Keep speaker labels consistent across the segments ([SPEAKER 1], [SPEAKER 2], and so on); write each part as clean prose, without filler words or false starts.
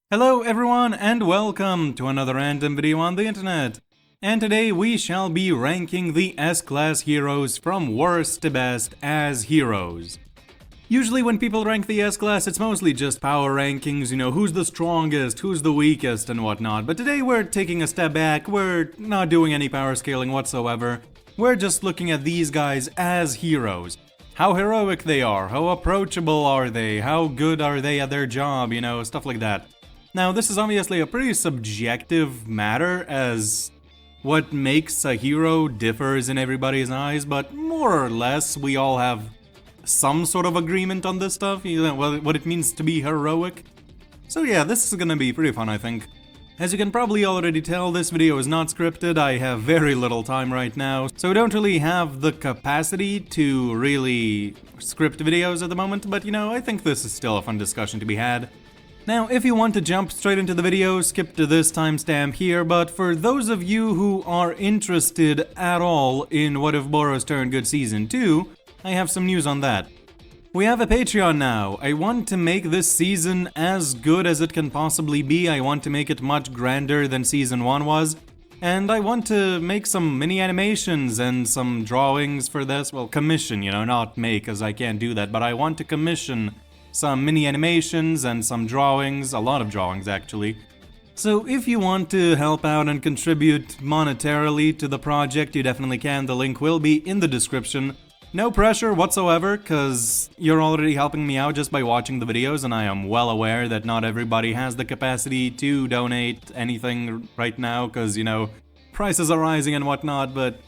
[SPEAKER 1] Hello everyone and welcome to another random video on the internet. And today we shall be ranking the S-class heroes from worst to best as heroes. Usually when people rank the S-class, it's mostly just power rankings, who's the strongest, who's the weakest and whatnot. But today we're taking a step back, we're not doing any power scaling whatsoever. We're just looking at these guys as heroes. How heroic they are, how approachable are they, how good are they at their job, stuff like that. Now, this is obviously a pretty subjective matter, as what makes a hero differs in everybody's eyes, but more or less we all have some sort of agreement on this stuff, what it means to be heroic. So yeah, this is gonna be pretty fun, I think. As you can probably already tell, this video is not scripted. I have very little time right now, so I don't really have the capacity to really script videos at the moment, but I think this is still a fun discussion to be had. Now, if you want to jump straight into the video, skip to this timestamp here, but for those of you who are interested at all in What If Boros Turned Good Season 2, I have some news on that. We have a Patreon now. I want to make this season as good as it can possibly be. I want to make it much grander than Season 1 was. And I want to make some mini animations and some drawings for this. Well, commission, not make, as I can't do that, but I want to commission some mini animations and some drawings, a lot of drawings actually. So if you want to help out and contribute monetarily to the project, you definitely can. The link will be in the description. No pressure whatsoever, cause you're already helping me out just by watching the videos, and I am well aware that not everybody has the capacity to donate anything right now, cause prices are rising and whatnot, but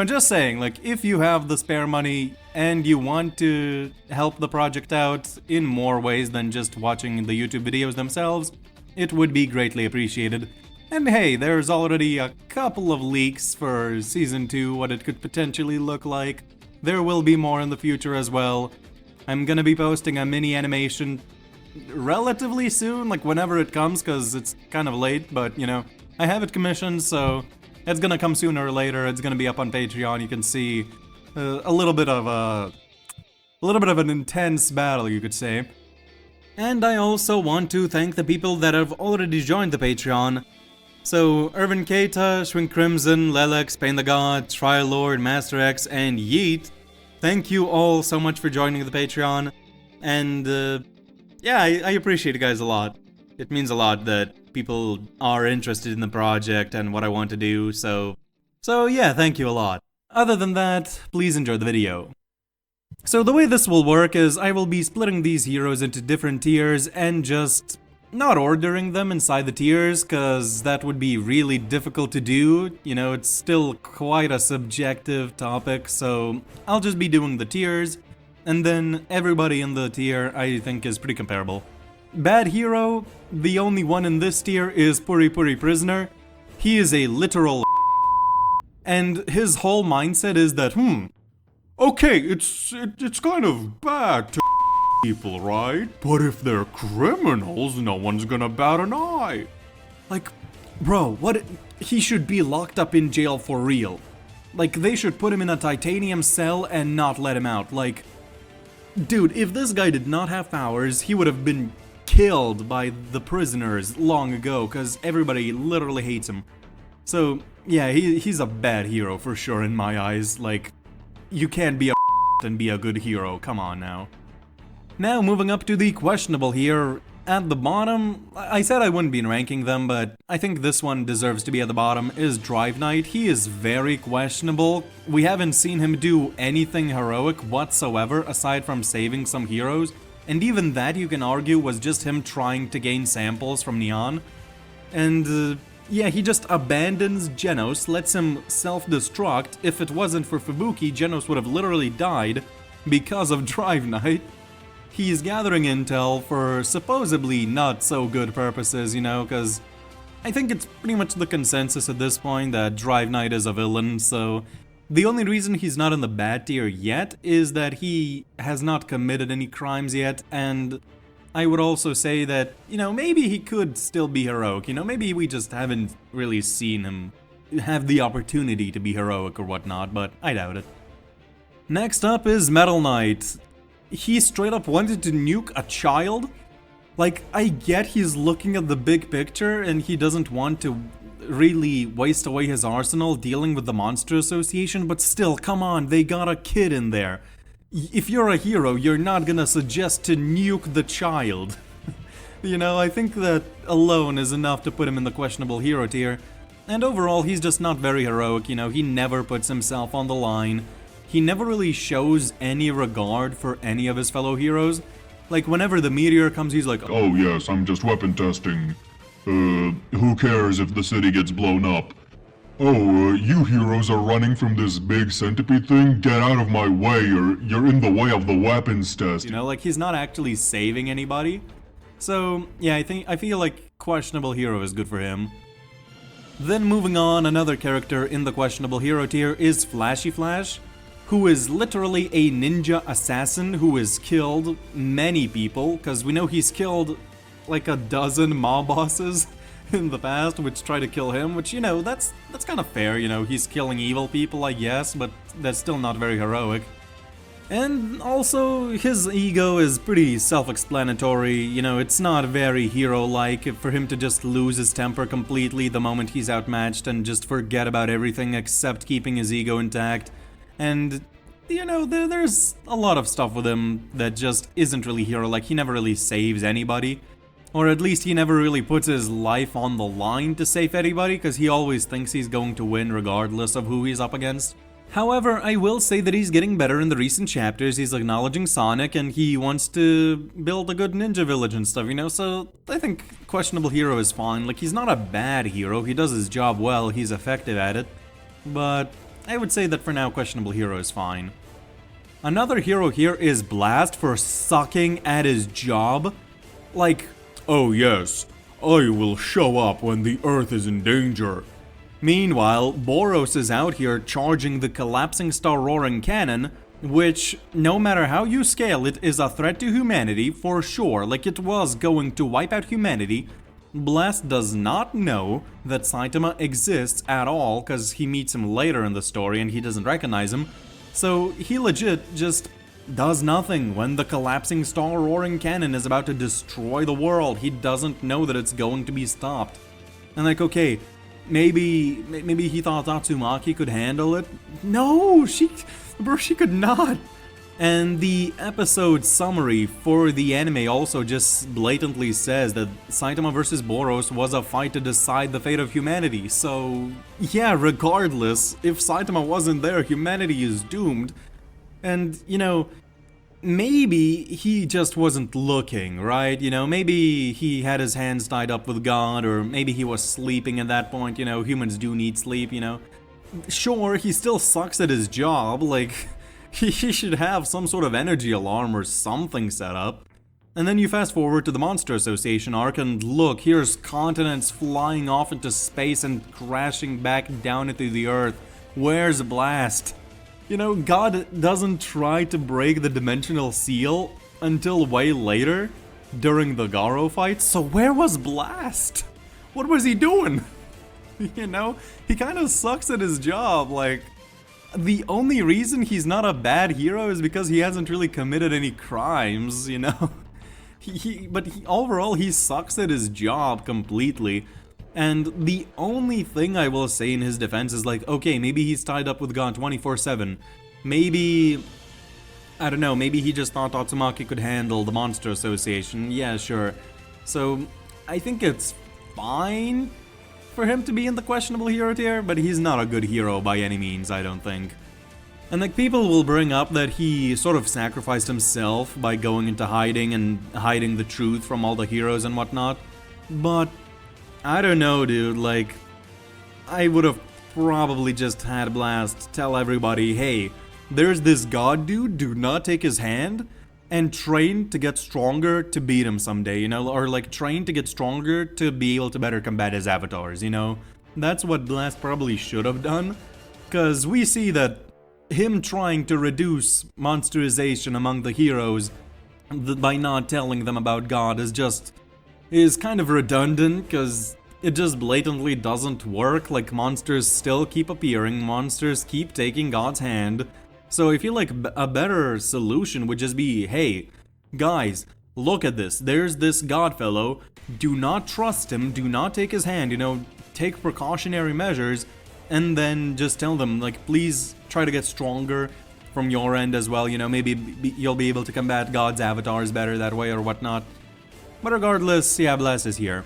[SPEAKER 1] just saying, like, if you have the spare money and you want to help the project out in more ways than just watching the YouTube videos themselves, it would be greatly appreciated. And hey, there's already a couple of leaks for Season 2, what it could potentially look like. There will be more in the future as well. I'm gonna be posting a mini animation relatively soon, like whenever it comes, cause it's kind of late, but I have it commissioned, so it's gonna come sooner or later. It's gonna be up on Patreon. You can see a little bit of an intense battle, you could say. And I also want to thank the people that have already joined the Patreon. So Irvin Keita, Shrink Crimson, Lelex, Pain the God, Trilord, Master X, and Yeet. Thank you all so much for joining the Patreon. And yeah, I appreciate you guys a lot. It means a lot that people are interested in the project and what I want to do, so yeah, thank you a lot. Other than that, please enjoy the video. So the way this will work is I will be splitting these heroes into different tiers and just not ordering them inside the tiers, cause that would be really difficult to do. It's still quite a subjective topic, so I'll just be doing the tiers, and then everybody in the tier I think is pretty comparable. Bad hero, the only one in this tier is Puri Puri Prisoner. He is a literal and his whole mindset is that, okay, it's kind of bad to people, right? But if they're criminals, no one's gonna bat an eye. Like, bro, he should be locked up in jail for real. Like, they should put him in a titanium cell and not let him out. Like, dude, if this guy did not have powers, he would have been killed by the prisoners long ago, because everybody literally hates him. So yeah, he's a bad hero for sure in my eyes. Like, you can't be a and be a good hero, come on now. Now moving up to the questionable here. At the bottom, I said I wouldn't be ranking them, but I think this one deserves to be at the bottom, is Drive Knight. He is very questionable. We haven't seen him do anything heroic whatsoever aside from saving some heroes. And even that, you can argue, was just him trying to gain samples from Neon. And yeah, he just abandons Genos, lets him self-destruct. If it wasn't for Fubuki, Genos would have literally died because of Drive Knight. He's gathering intel for supposedly not so good purposes, because I think it's pretty much the consensus at this point that Drive Knight is a villain, so the only reason he's not in the bad tier yet is that he has not committed any crimes yet, and I would also say that, maybe he could still be heroic, maybe we just haven't really seen him have the opportunity to be heroic or whatnot, but I doubt it. Next up is Metal Knight. He straight up wanted to nuke a child. Like, I get he's looking at the big picture and he doesn't want to really waste away his arsenal dealing with the Monster Association, but still, come on, they got a kid in there. If you're a hero, you're not gonna suggest to nuke the child. You know, I think that alone is enough to put him in the questionable hero tier. And overall, he's just not very heroic, you know, he never puts himself on the line. He never really shows any regard for any of his fellow heroes. Like, whenever the meteor comes, he's like,
[SPEAKER 2] "Oh yes, I'm just weapon testing. Who cares if the city gets blown up? Oh, you heroes are running from this big centipede thing? Get out of my way, you're in the way of the weapons test."
[SPEAKER 1] You know, like, he's not actually saving anybody. So, yeah, I feel like questionable hero is good for him. Then moving on, another character in the questionable hero tier is Flashy Flash, who is literally a ninja assassin who has killed many people, because we know he's killed like a dozen mob bosses in the past which try to kill him, which, you know, that's kind of fair, you know, he's killing evil people, I guess, but that's still not very heroic. And also, his ego is pretty self-explanatory, you know, it's not very hero-like for him to just lose his temper completely the moment he's outmatched and just forget about everything except keeping his ego intact. And, you know, there's a lot of stuff with him that just isn't really hero-like. He never really saves anybody. Or at least he never really puts his life on the line to save anybody, because he always thinks he's going to win regardless of who he's up against. However, I will say that he's getting better in the recent chapters. He's acknowledging Sonic and he wants to build a good ninja village and stuff, you know, so I think questionable hero is fine. Like, he's not a bad hero, he does his job well, he's effective at it, but I would say that for now questionable hero is fine. Another hero here is Blast for sucking at his job. Like, "Oh yes, I will show up when the Earth is in danger." Meanwhile, Boros is out here charging the collapsing star roaring cannon, which, no matter how you scale it, is a threat to humanity for sure. Like, it was going to wipe out humanity. Blast does not know that Saitama exists at all, because he meets him later in the story and he doesn't recognize him. So he legit just does nothing when the collapsing star roaring cannon is about to destroy the world. He doesn't know that it's going to be stopped. And like, okay, maybe he thought Tatsumaki could handle it. No, she could not. And the episode summary for the anime also just blatantly says that Saitama vs. Boros was a fight to decide the fate of humanity. So yeah, regardless, if Saitama wasn't there, humanity is doomed. And, you know, maybe he just wasn't looking, right? You know, maybe he had his hands tied up with God, or maybe he was sleeping at that point, you know, humans do need sleep, you know. Sure, he still sucks at his job, like, he should have some sort of energy alarm or something set up. And then you fast forward to the Monster Association arc, and look, here's continents flying off into space and crashing back down into the Earth. Where's Blast? You know, God doesn't try to break the dimensional seal until way later, during the Garo fight, so where was Blast? What was he doing? You know, he kind of sucks at his job, like, the only reason he's not a bad hero is because he hasn't really committed any crimes, you know? But overall, he sucks at his job completely. And the only thing I will say in his defense is like, okay, maybe he's tied up with God 24/7. Maybe, I don't know, maybe he just thought Tatsumaki could handle the Monster Association. Yeah, sure. So, I think it's fine for him to be in the questionable hero tier, but he's not a good hero by any means, I don't think. And like, people will bring up that he sort of sacrificed himself by going into hiding and hiding the truth from all the heroes and whatnot, but I don't know, dude, like, I would have probably just had Blast tell everybody, hey, there's this god dude, do not take his hand, and train to get stronger to beat him someday, you know, or like train to get stronger to be able to better combat his avatars, you know? That's what Blast probably should have done, because we see that him trying to reduce monsterization among the heroes by not telling them about God is kind of redundant, because it just blatantly doesn't work. Like, monsters still keep appearing, monsters keep taking God's hand. So I feel like a better solution would just be, hey, guys, look at this, there's this godfellow, do not trust him, do not take his hand, you know, take precautionary measures, and then just tell them, like, please try to get stronger from your end as well, you know, maybe you'll be able to combat God's avatars better that way or whatnot. But regardless, yeah, Bless is here.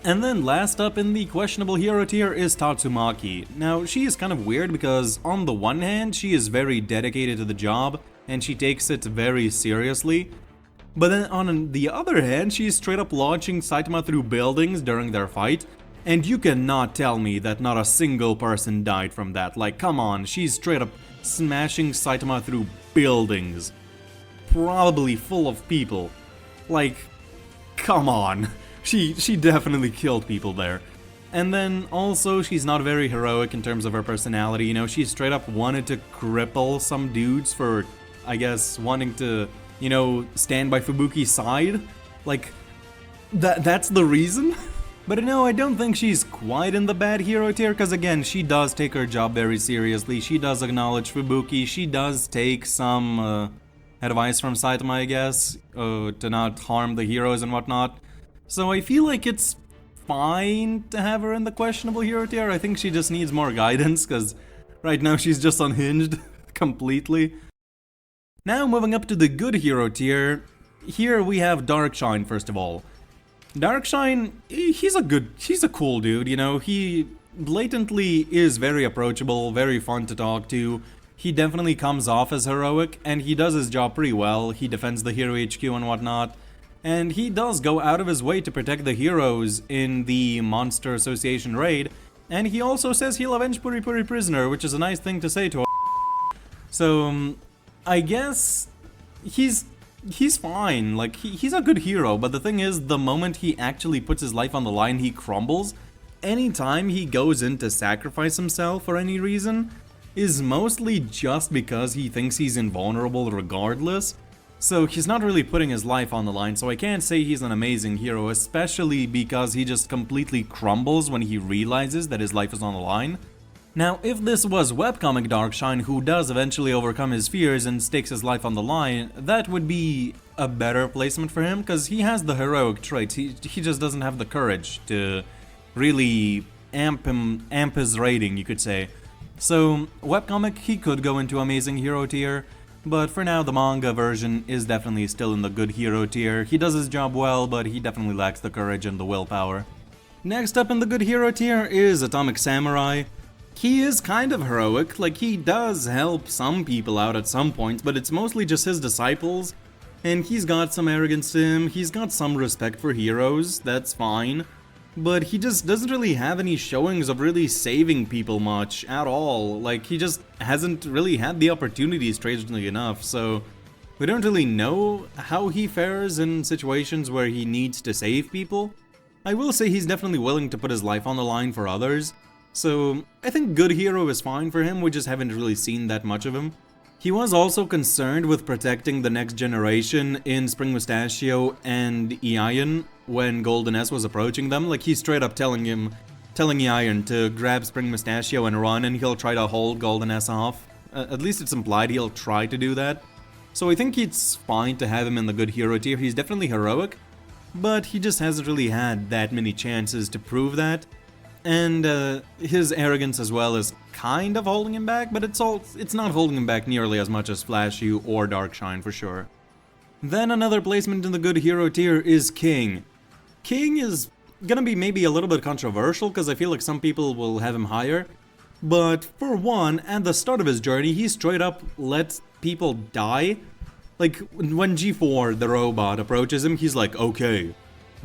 [SPEAKER 1] And then last up in the questionable hero tier is Tatsumaki. Now, she is kind of weird because on the one hand, she is very dedicated to the job, and she takes it very seriously. But then on the other hand, she's straight up launching Saitama through buildings during their fight, and you cannot tell me that not a single person died from that. Like, come on, she's straight up smashing Saitama through buildings. Probably full of people. Like, come on. She definitely killed people there. And then also, she's not very heroic in terms of her personality, you know, she straight up wanted to cripple some dudes for, I guess, wanting to, you know, stand by Fubuki's side. Like, that's the reason? But no, I don't think she's quite in the bad hero tier, because again, she does take her job very seriously, she does acknowledge Fubuki, she does take some advice from Saitama, I guess, to not harm the heroes and whatnot. So I feel like it's fine to have her in the questionable hero tier. I think she just needs more guidance, because right now she's just unhinged completely. Now moving up to the good hero tier, here we have Darkshine first of all. Darkshine, he's a cool dude, you know, he blatantly is very approachable, very fun to talk to. He definitely comes off as heroic, and he does his job pretty well. He defends the Hero HQ and whatnot. And he does go out of his way to protect the heroes in the Monster Association raid, and he also says he'll avenge Puri Puri Prisoner, which is a nice thing to say to a So, I guess he's fine, like, he's a good hero, but the thing is, the moment he actually puts his life on the line, he crumbles. Anytime he goes in to sacrifice himself for any reason, is mostly just because he thinks he's invulnerable regardless. So he's not really putting his life on the line, so I can't say he's an amazing hero, especially because he just completely crumbles when he realizes that his life is on the line. Now, if this was webcomic Darkshine who does eventually overcome his fears and stakes his life on the line, that would be a better placement for him, because he has the heroic traits, he just doesn't have the courage to really amp his rating, you could say. So, webcomic, he could go into amazing hero tier, but for now the manga version is definitely still in the good hero tier. He does his job well, but he definitely lacks the courage and the willpower. Next up in the good hero tier is Atomic Samurai. He is kind of heroic, like he does help some people out at some points, but it's mostly just his disciples. And he's got some arrogance to him, he's got some respect for heroes, that's fine. But he just doesn't really have any showings of really saving people much at all. Like, he just hasn't really had the opportunity, strangely enough, so we don't really know how he fares in situations where he needs to save people. I will say he's definitely willing to put his life on the line for others, so I think good hero is fine for him, we just haven't really seen that much of him. He was also concerned with protecting the next generation in Spring Mustachio and Ion when Golden S was approaching them. Like, he's straight up telling Ion to grab Spring Mustachio and run, and he'll try to hold Golden S off. At least it's implied he'll try to do that. So I think it's fine to have him in the good hero tier. He's definitely heroic, but he just hasn't really had that many chances to prove that. And his arrogance as well is kind of holding him back, but it's not holding him back nearly as much as Flash U or Darkshine for sure. Then another placement in the good hero tier is King. King is gonna be maybe a little bit controversial because I feel like some people will have him higher. But for one, at the start of his journey, he straight up lets people die. Like, when G4, the robot, approaches him, he's like, okay,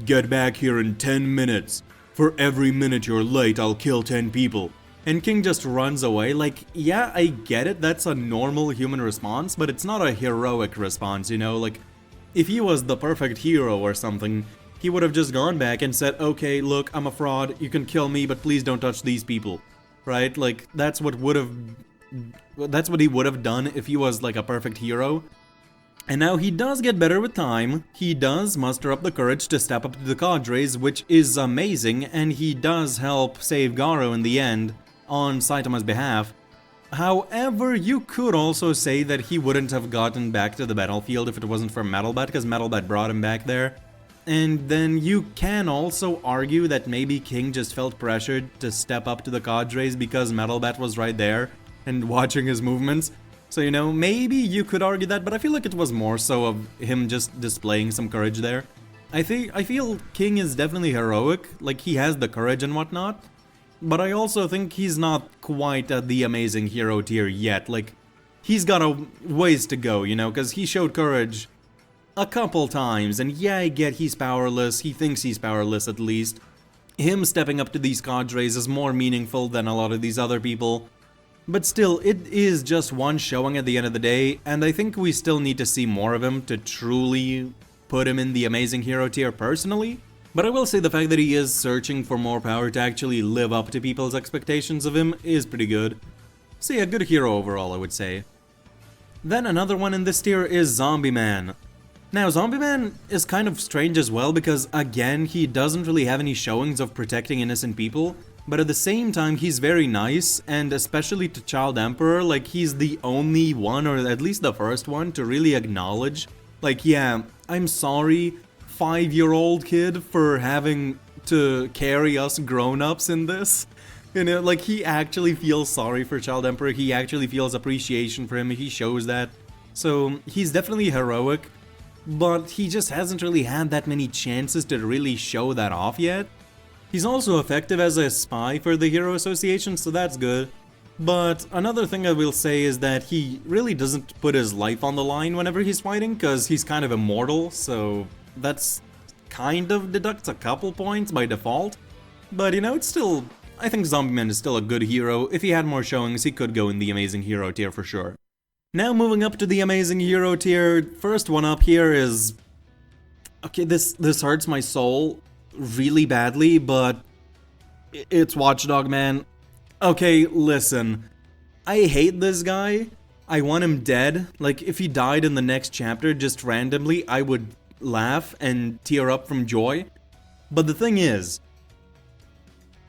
[SPEAKER 1] get back here in 10 minutes. For every minute you're late, I'll kill 10 people. And King just runs away. Like, yeah, I get it, that's a normal human response, but it's not a heroic response, you know? Like, if he was the perfect hero or something, he would have just gone back and said, okay, look, I'm a fraud, you can kill me, but please don't touch these people. Right? Like, that's what he would have done if he was, like, a perfect hero. And now he does get better with time, he does muster up the courage to step up to the cadres, which is amazing, and he does help save Garo in the end, on Saitama's behalf. However, you could also say that he wouldn't have gotten back to the battlefield if it wasn't for Metalbat, because Metalbat brought him back there. And then you can also argue that maybe King just felt pressured to step up to the cadres because Metalbat was right there and watching his movements. So, you know, maybe you could argue that, but I feel like it was more so of him just displaying some courage there. I feel King is definitely heroic, like he has the courage and whatnot, but I also think he's not quite at the amazing hero tier yet. Like, he's got a ways to go, you know, because he showed courage a couple times, and yeah, I get he's powerless, he thinks he's powerless at least. Him stepping up to these cadres is more meaningful than a lot of these other people. But still, it is just one showing at the end of the day, and I think we still need to see more of him to truly put him in the amazing hero tier personally. But I will say the fact that he is searching for more power to actually live up to people's expectations of him is pretty good. So yeah, good hero overall, I would say. Then another one in this tier is Zombie Man. Now, Zombie Man is kind of strange as well because, again, he doesn't really have any showings of protecting innocent people, but at the same time, he's very nice, and especially to Child Emperor, like, he's the only one, or at least the first one, to really acknowledge, like, yeah, I'm sorry, 5-year-old kid, for having to carry us grown-ups in this. You know, like, he actually feels sorry for Child Emperor, he actually feels appreciation for him, he shows that. So, he's definitely heroic, but he just hasn't really had that many chances to really show that off yet. He's also effective as a spy for the Hero Association, so that's good. But another thing I will say is that he really doesn't put his life on the line whenever he's fighting, because he's kind of immortal, so that's kind of deducts a couple points by default. But you know, it's still, I think Zombie Man is still a good hero. If he had more showings, he could go in the amazing hero tier for sure. Now moving up to the amazing hero tier, first one up here is... Okay, this hurts my soul really badly, but it's Watchdog Man. Okay, listen, I hate this guy. I want him dead. Like, if he died in the next chapter just randomly, I would laugh and tear up from joy. But the thing is,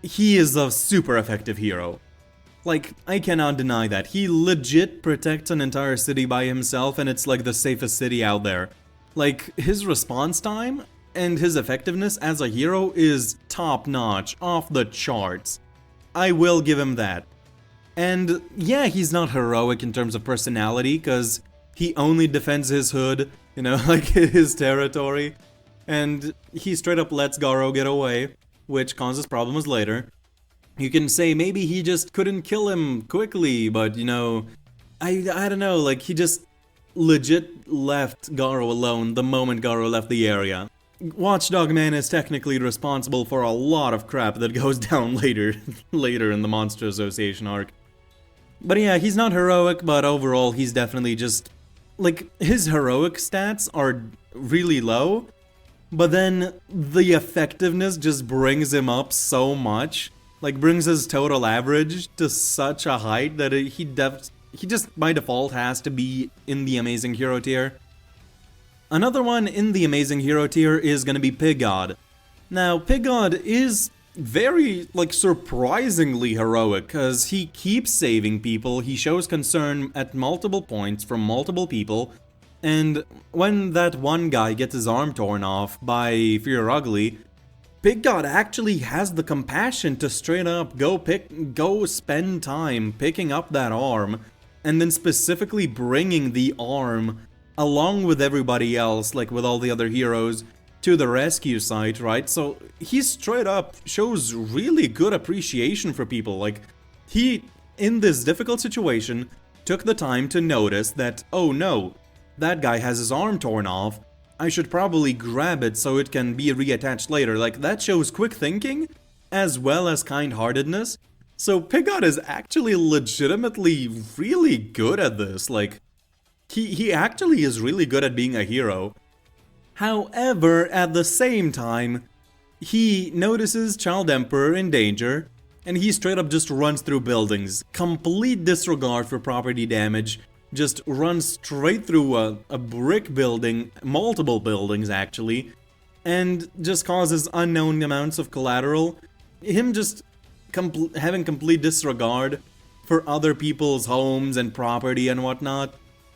[SPEAKER 1] he is a super effective hero. Like, I cannot deny that. He legit protects an entire city by himself, and it's like the safest city out there. Like, his response time and his effectiveness as a hero is top-notch, off the charts. I will give him that. And yeah, he's not heroic in terms of personality, because he only defends his hood, you know, like his territory. And he straight up lets Garo get away, which causes problems later. You can say maybe he just couldn't kill him quickly, but you know, I don't know, like he just legit left Garo alone the moment Garo left the area. Watchdog Man is technically responsible for a lot of crap that goes down later in the Monster Association arc. But yeah, he's not heroic, but overall he's definitely just... Like, his heroic stats are really low, but then the effectiveness just brings him up so much. Like, brings his total average to such a height that he just by default has to be in the amazing hero tier. Another one in the amazing hero tier is gonna be Pig God. Now, Pig God is very, like, surprisingly heroic, because he keeps saving people, he shows concern at multiple points from multiple people, and when that one guy gets his arm torn off by Fear Ugly, Pig God actually has the compassion to straight up go spend time picking up that arm, and then specifically bringing the arm along with everybody else, like with all the other heroes, to the rescue site, right? So he straight up shows really good appreciation for people. Like, he, in this difficult situation, took the time to notice that, oh no, that guy has his arm torn off, I should probably grab it so it can be reattached later. Like, that shows quick thinking, as well as kind-heartedness. So Pig God is actually legitimately really good at this. Like, he actually is really good at being a hero. However, at the same time, he notices Child Emperor in danger, and he straight up just runs through buildings. Complete disregard for property damage. Just runs straight through a brick building, multiple buildings actually, and just causes unknown amounts of collateral. Him just having complete disregard for other people's homes and property and whatnot,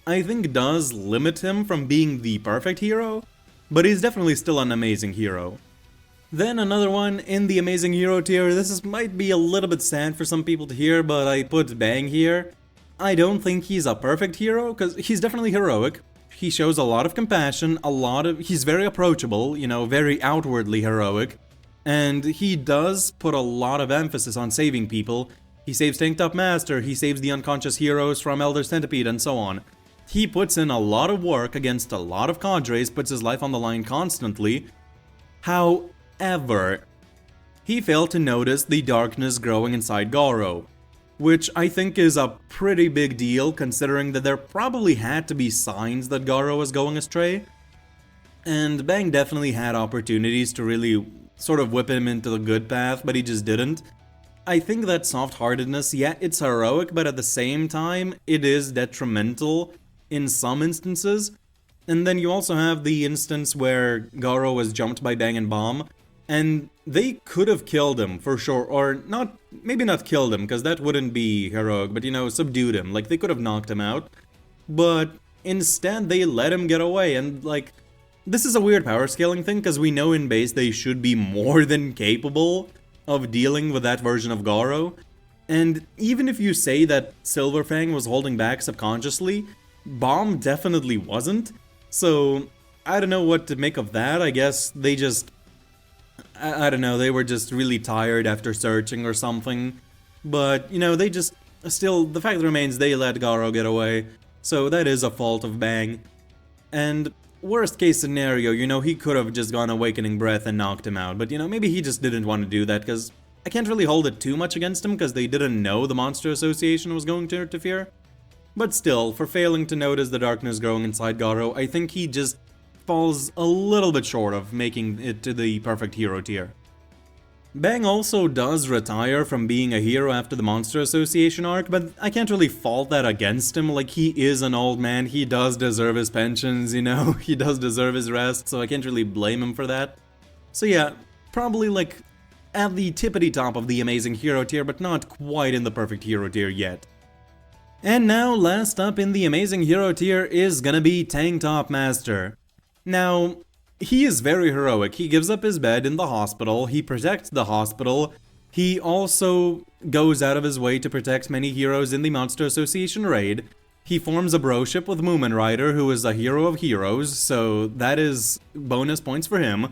[SPEAKER 1] I think does limit him from being the perfect hero, but he's definitely still an amazing hero. Then another one in the amazing hero tier, might be a little bit sad for some people to hear, but I put Bang here. I don't think he's a perfect hero, because he's definitely heroic. He shows a lot of compassion, he's very approachable, you know, very outwardly heroic. And he does put a lot of emphasis on saving people. He saves Tank Top Master, he saves the unconscious heroes from Elder Centipede, and so on. He puts in a lot of work against a lot of cadres, puts his life on the line constantly. However, he failed to notice the darkness growing inside Garo, which I think is a pretty big deal considering that there probably had to be signs that Garo was going astray. And Bang definitely had opportunities to really sort of whip him into the good path, but he just didn't. I think that soft-heartedness, yeah, it's heroic, but at the same time, it is detrimental in some instances. And then you also have the instance where Garo was jumped by Bang and Bomb, and they could have killed him for sure, or not, maybe not killed him, because that wouldn't be heroic, but you know, subdued him, like they could have knocked him out. But instead they let him get away, and like, this is a weird power scaling thing, because we know in base they should be more than capable of dealing with that version of Garo. And even if you say that Silverfang was holding back subconsciously, Bomb definitely wasn't. So, I don't know what to make of that. I guess they just... I don't know, they were just really tired after searching or something. But, you know, they just... Still, the fact remains they let Garo get away. So that is a fault of Bang. And worst case scenario, you know, he could have just gone Awakening Breath and knocked him out. But, you know, maybe he just didn't want to do that, because I can't really hold it too much against him, because they didn't know the Monster Association was going to interfere. But still, for failing to notice the darkness growing inside Garo, I think he just falls a little bit short of making it to the perfect hero tier. Bang also does retire from being a hero after the Monster Association arc, but I can't really fault that against him. Like, he is an old man, he does deserve his pensions, you know, he does deserve his rest, so I can't really blame him for that. So yeah, probably like at the tippity top of the amazing hero tier, but not quite in the perfect hero tier yet. And now, last up in the amazing hero tier is gonna be Tank Top Master. Now, he is very heroic. He gives up his bed in the hospital, he protects the hospital, he also goes out of his way to protect many heroes in the Monster Association raid. He forms a broship with Moomin Rider, who is a hero of heroes, so that is bonus points for him.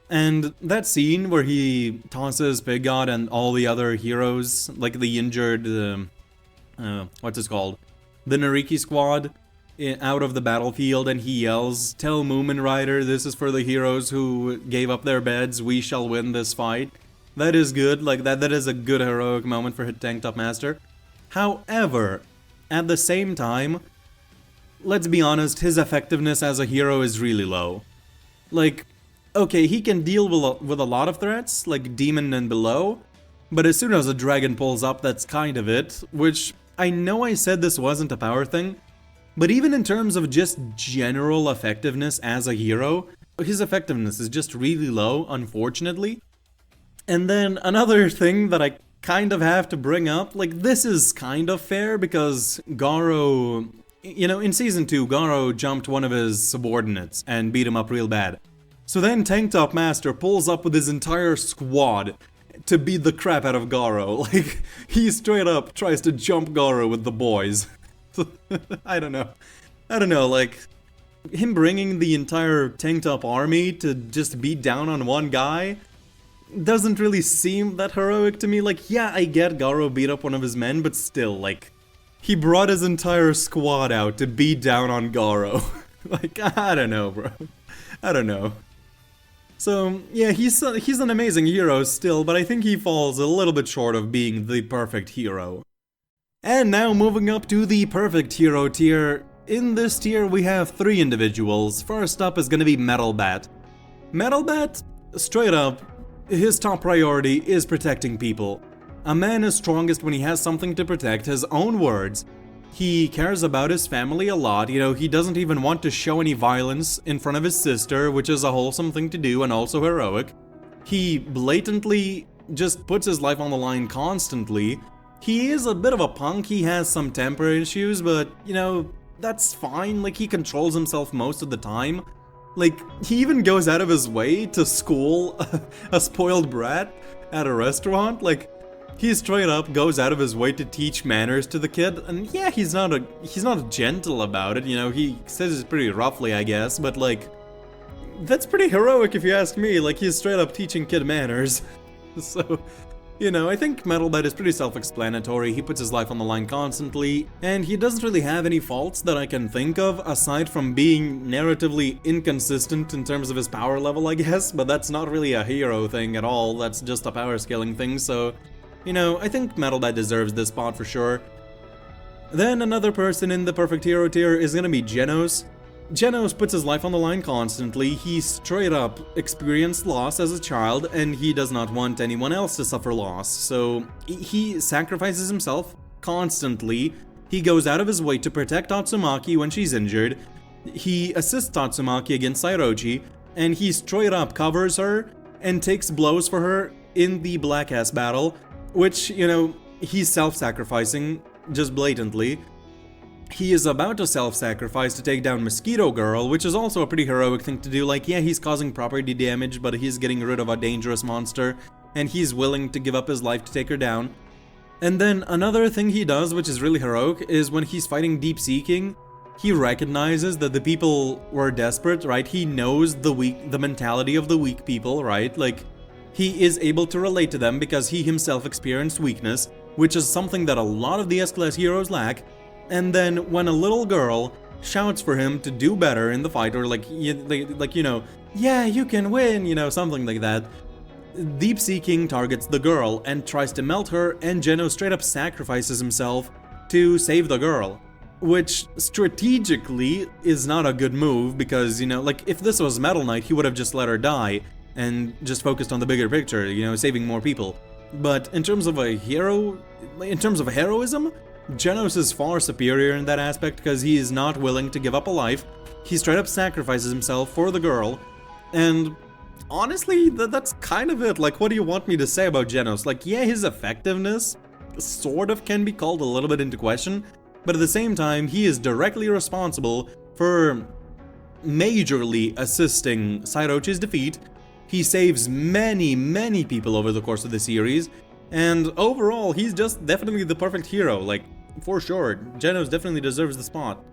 [SPEAKER 1] And that scene where he tosses Pig God and all the other heroes, like the injured, what's it called? The Nariki squad, out of the battlefield, and he yells, "Tell Moomin Rider this is for the heroes who gave up their beds, we shall win this fight." That is good, like that is a good heroic moment for Tank Top Master. However, at the same time, let's be honest, his effectiveness as a hero is really low. Like, okay, he can deal with a lot of threats, like Demon and below, but as soon as a dragon pulls up, that's kind of it, which I know I said this wasn't a power thing, but even in terms of just general effectiveness as a hero, his effectiveness is just really low, unfortunately. And then another thing that I kind of have to bring up, like, this is kind of fair because Garo, you know, in Season 2, Garo jumped one of his subordinates and beat him up real bad. So then Tank Top Master pulls up with his entire squad to beat the crap out of Garo. Like, he straight up tries to jump Garo with the boys. I don't know, like, him bringing the entire Tank Top army to just beat down on one guy doesn't really seem that heroic to me. Like, yeah, I get Garo beat up one of his men, but still, like, he brought his entire squad out to beat down on Garo. Like, I don't know, bro. I don't know. So, yeah, he's an amazing hero still, but I think he falls a little bit short of being the perfect hero. And now moving up to the perfect hero tier. In this tier we have 3 individuals. First up is gonna be Metal Bat. Metal Bat, straight up, his top priority is protecting people. A man is strongest when he has something to protect, his own words. He cares about his family a lot, you know, he doesn't even want to show any violence in front of his sister, which is a wholesome thing to do and also heroic. He blatantly just puts his life on the line constantly, he is a bit of a punk, he has some temper issues, but, you know, that's fine, like, he controls himself most of the time. Like, he even goes out of his way to school a spoiled brat at a restaurant. Like, he straight up goes out of his way to teach manners to the kid, and yeah, he's not gentle about it, you know, he says it pretty roughly, I guess, but like, that's pretty heroic if you ask me, like, he's straight up teaching kid manners. So, you know, I think Metalbed is pretty self-explanatory, he puts his life on the line constantly, and he doesn't really have any faults that I can think of, aside from being narratively inconsistent in terms of his power level, I guess, but that's not really a hero thing at all, that's just a power scaling thing, so, you know, I think Metalbed deserves this spot for sure. Then another person in the perfect hero tier is gonna be Genos. Genos puts his life on the line constantly, he straight up experienced loss as a child, and he does not want anyone else to suffer loss, so he sacrifices himself constantly, he goes out of his way to protect Tatsumaki when she's injured, he assists Tatsumaki against Sairochi, and he straight up covers her and takes blows for her in the Black Ass battle, which, you know, he's self-sacrificing, just blatantly. He is about to self-sacrifice to take down Mosquito Girl, which is also a pretty heroic thing to do. Like, yeah, he's causing property damage, but he's getting rid of a dangerous monster, and he's willing to give up his life to take her down. And then another thing he does, which is really heroic, is when he's fighting Deep Seeking, he recognizes that the people were desperate, right? He knows the mentality of the weak people, right? Like, he is able to relate to them because he himself experienced weakness, which is something that a lot of the S-Class heroes lack. And then when a little girl shouts for him to do better in the fight, or like you know, yeah, you can win, you know, something like that, Deep Seeking targets the girl and tries to melt her, and Genos straight up sacrifices himself to save the girl. Which strategically is not a good move because, you know, like if this was Metal Knight, he would have just let her die and just focused on the bigger picture, you know, saving more people. But in terms of a hero, in terms of heroism, Genos is far superior in that aspect because he is not willing to give up a life. He straight up sacrifices himself for the girl, and honestly, that's kind of it. Like, what do you want me to say about Genos? Like, yeah, his effectiveness sort of can be called a little bit into question, but at the same time, he is directly responsible for majorly assisting Sairochi's defeat. He saves many people over the course of the series, and overall, he's just definitely the perfect hero, like, for sure. Genos definitely deserves the spot.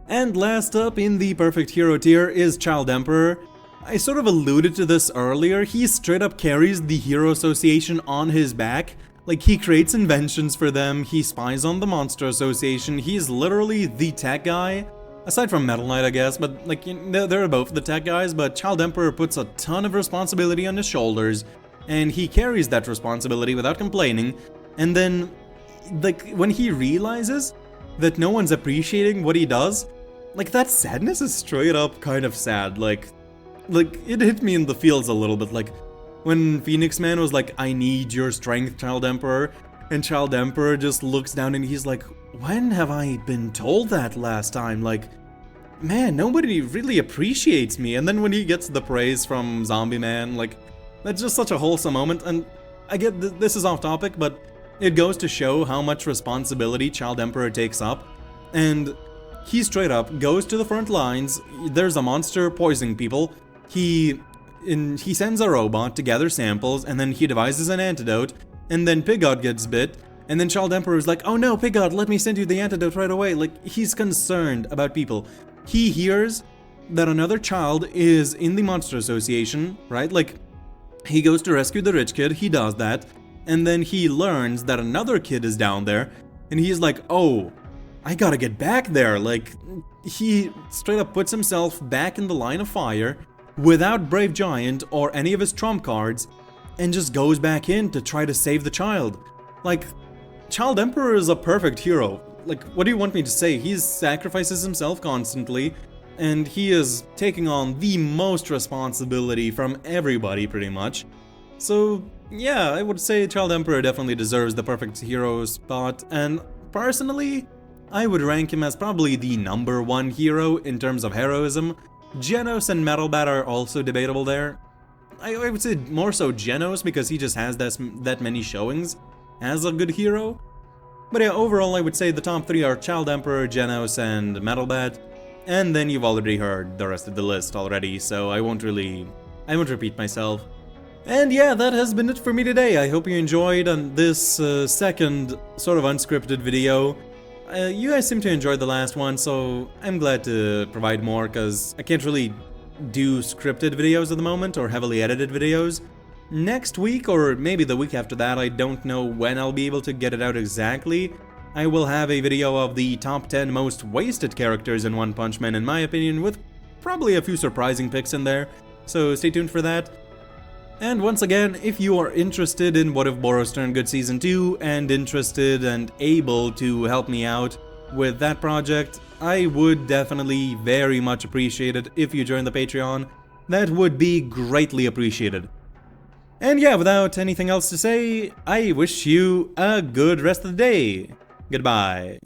[SPEAKER 1] And last up in the perfect hero tier is Child Emperor. I sort of alluded to this earlier, he straight up carries the Hero Association on his back. Like, he creates inventions for them, he spies on the Monster Association, he's literally the tech guy. Aside from Metal Knight, I guess, but like, you know, they're both the tech guys, but Child Emperor puts a ton of responsibility on his shoulders, and he carries that responsibility without complaining, and then, like, when he realizes that no one's appreciating what he does, like, that sadness is straight up kind of sad, like, it hit me in the feels a little bit, like, when Phoenix Man was like, I need your strength, Child Emperor, and Child Emperor just looks down and he's like, when have I been told that last time? Like, man, nobody really appreciates me. And then when he gets the praise from Zombie Man, like, that's just such a wholesome moment. And I get this is off topic, but it goes to show how much responsibility Child Emperor takes up. And he straight up goes to the front lines. There's a monster poisoning people. He sends a robot to gather samples, and then he devises an antidote, and then Pigod gets bit, and then Child Emperor is like, oh no, Pigod, let me send you the antidote right away. Like, he's concerned about people. He hears that another child is in the Monster Association, right? Like, he goes to rescue the rich kid, he does that, and then he learns that another kid is down there, and he's like, oh, I gotta get back there. Like, he straight up puts himself back in the line of fire without Brave Giant or any of his trump cards, and just goes back in to try to save the child. Like, Child Emperor is a perfect hero. Like, what do you want me to say? He sacrifices himself constantly, and he is taking on the most responsibility from everybody, pretty much. So, yeah, I would say Child Emperor definitely deserves the perfect hero spot, and personally, I would rank him as probably the #1 hero in terms of heroism. Genos and Metalbat are also debatable there. I would say more so Genos because he just has that many showings, as a good hero. But yeah, overall I would say the top 3 are Child Emperor, Genos, and Metalbat. And then you've already heard the rest of the list already, so I won't repeat myself. And yeah, that has been it for me today. I hope you enjoyed this second sort of unscripted video. You guys seem to enjoy the last one, so I'm glad to provide more, because I can't really do scripted videos at the moment, or heavily edited videos. Next week, or maybe the week after that, I don't know when I'll be able to get it out exactly, I will have a video of the top 10 most wasted characters in One Punch Man in my opinion, with probably a few surprising picks in there, so stay tuned for that. And once again, if you are interested in What If Boros Turned Good Season 2, and interested and able to help me out with that project, I would definitely very much appreciate it if you join the Patreon. That would be greatly appreciated. And yeah, without anything else to say, I wish you a good rest of the day. Goodbye.